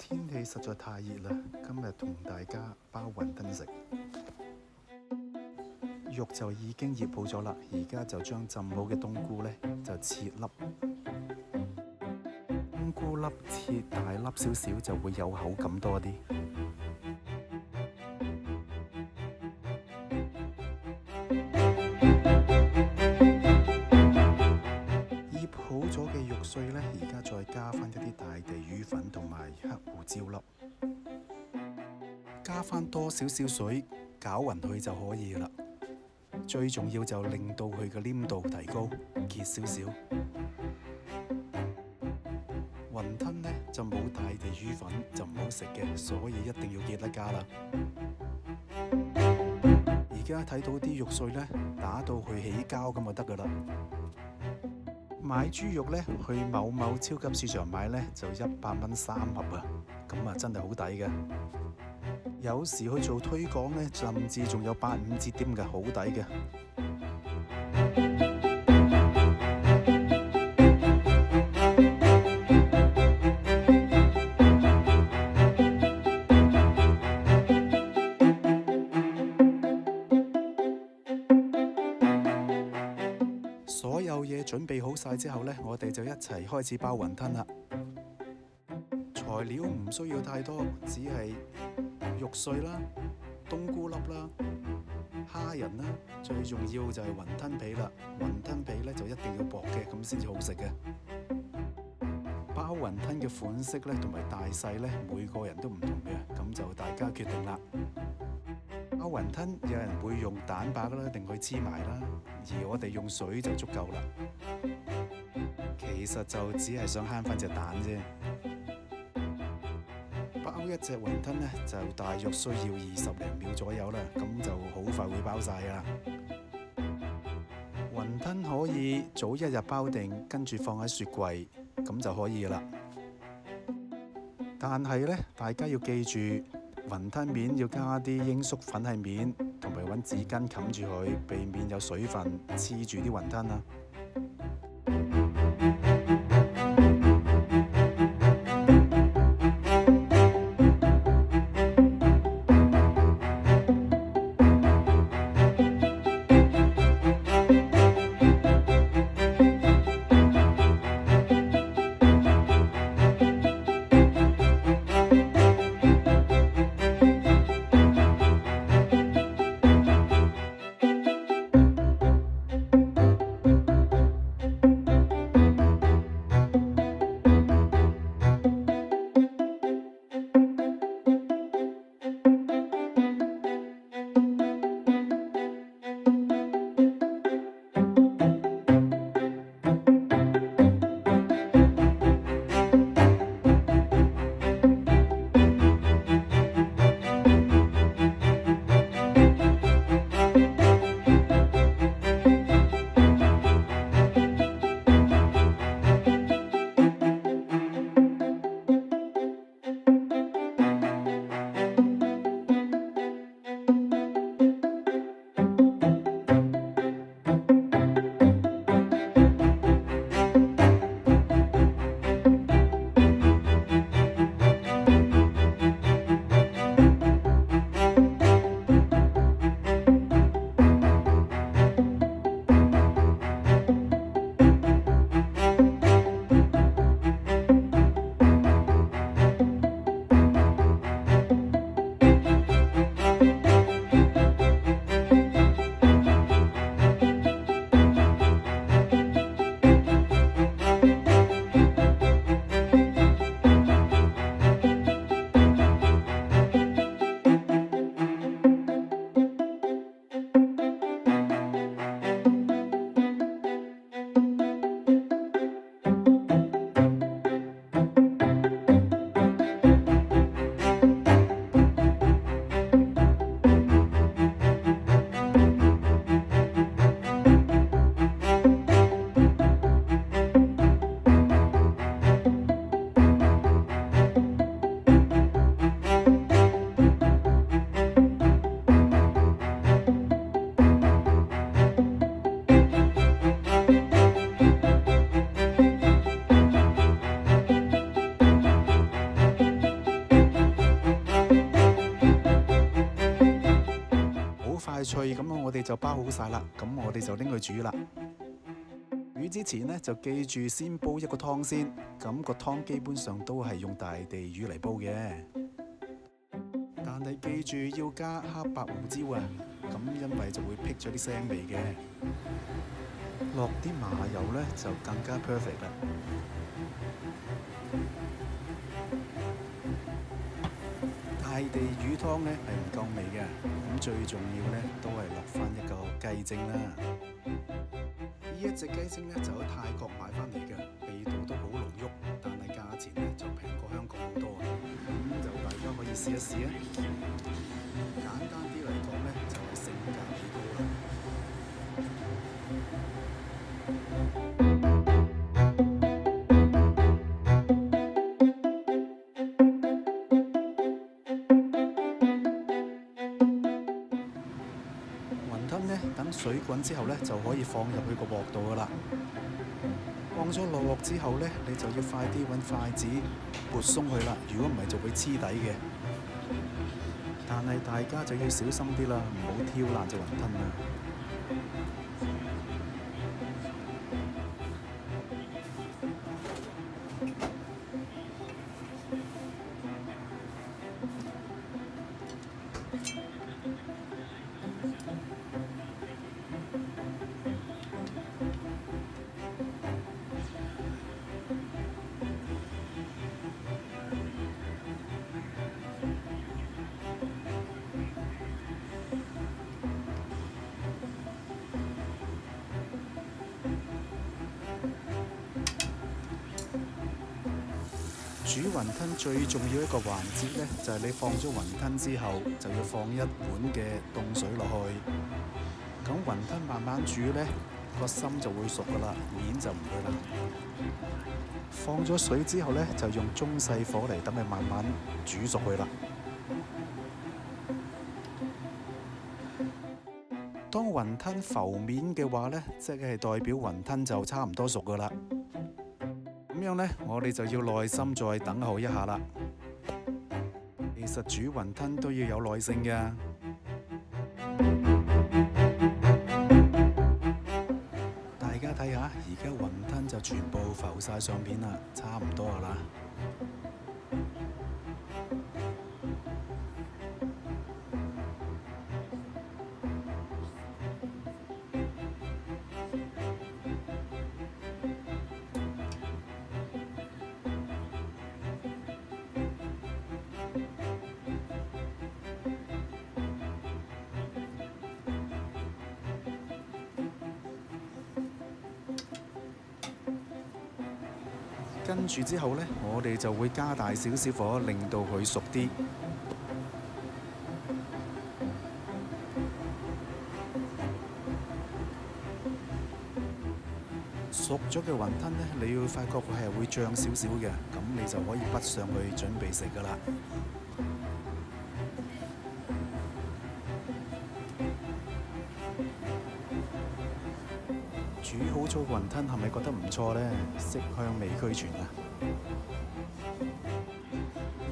天氣實在太熱啦，今日同大家包雲吞食。肉就已經醃好咗啦，而家就將浸好嘅冬菇呢就切粒。冬菇粒切大粒少少就會有口感多啲。醃好咗嘅肉碎呢，而家再加返一啲大地魚粉同埋黑胡椒粒，加返多少少水，攪勻佢就可以啦。最重要就令到佢嘅黏度提高，結少少。雲吞呢就冇大地魚粉就唔好食嘅，所以一定要記得加啦。而家睇到啲肉碎呢，打到佢起膠咁就得噶啦。買豬肉呢，去某某超級市場買呢，就100蚊3盒啊，咁啊真係好抵嘅。有時去做推廣呢，甚至仲有85折添嘅，好抵嘅。所有嘢準備好晒之後呢，我哋就一齊開始包雲吞啦。材料唔需要太多，只係肉碎啦、冬菇粒啦、蝦仁啦，最重要就係雲吞皮啦。雲吞皮咧就一定要薄嘅，咁先至好食嘅。包雲吞嘅款式咧同埋大細咧，每個人都唔同嘅，咁就大家決定啦。包雲吞有人會用蛋白啦，定佢黐埋啦，而我哋用水就足夠啦。其實就只係想慳返隻蛋啫。包一隻雲吞呢，就大約需要20零秒左右啦，咁就好快會包晒㗎啦。雲吞可以早1日包定，跟住放喺雪櫃，咁就可以啦。但係呢，大家要記住，雲吞面要加啲鷹粟粉喺面，同埋揾紙巾冚住佢，避免有水分黐住啲雲吞啦。脆，咁我哋就包好晒啦。咁我哋就拎去煮啦。煮之前呢，就記住先煲一個湯先。咁個湯基本上都係用大地魚嚟煲嘅，但係記住要加黑白胡椒啊。咁因為就會辟咗啲腥味嘅。落啲麻油呢，就更加 perfect 啦。大地魚湯呢係唔夠味嘅，咁最重要呢都係落翻一個雞精啦。呢一隻雞精呢就喺泰國買翻嚟嘅，味道都好濃郁，但係價錢呢就平過香港好多啊。咁就大家可以試一試啊。簡單啲嚟講呢，就係性價比高啦。雲吞呢，等水滾之後呢，就可以放入去個鑊度噶啦。放咗落鑊之後呢，你就要快啲揾筷子撥鬆佢啦。如果唔係就會黐底嘅。但係大家就要小心啲啦，唔好挑爛隻雲吞啊！煮雲吞最重要一個環節呢，就係你放咗雲吞之後，就要放一碗嘅凍水落去。咁雲吞慢慢煮呢，個心就會熟噶啦，面就唔會爛。放咗水之後呢，就用中細火嚟等佢慢慢煮熟佢啦。當雲吞浮面嘅話呢，即係代表雲吞就差唔多熟噶啦。咁樣呢，我哋就要耐心再等候一下啦。其實煮雲吞都要有耐性㗎。大家睇下，而家雲吞就全部浮晒上面啦，差唔多㗎啦。跟住之後呢，我哋就會加大少少火，令到佢熟啲。熟咗嘅雲吞呢，你會發覺佢係會脹少少嘅，咁你就可以畢上去準備食㗎啦。煮好咗雲吞係咪覺得唔錯呢？色香味俱全啊！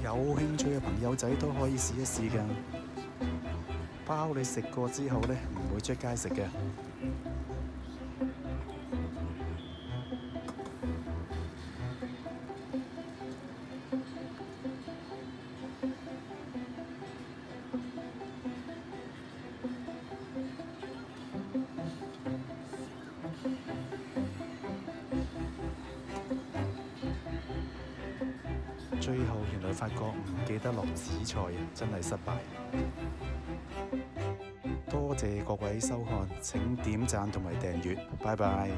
有興趣嘅朋友仔都可以試一試㗎，包你食過之後呢，唔會出街食嘅。最後原來發覺唔記得落紫菜啊，真係失敗。多謝各位收看，請點讚同埋訂閱，拜拜。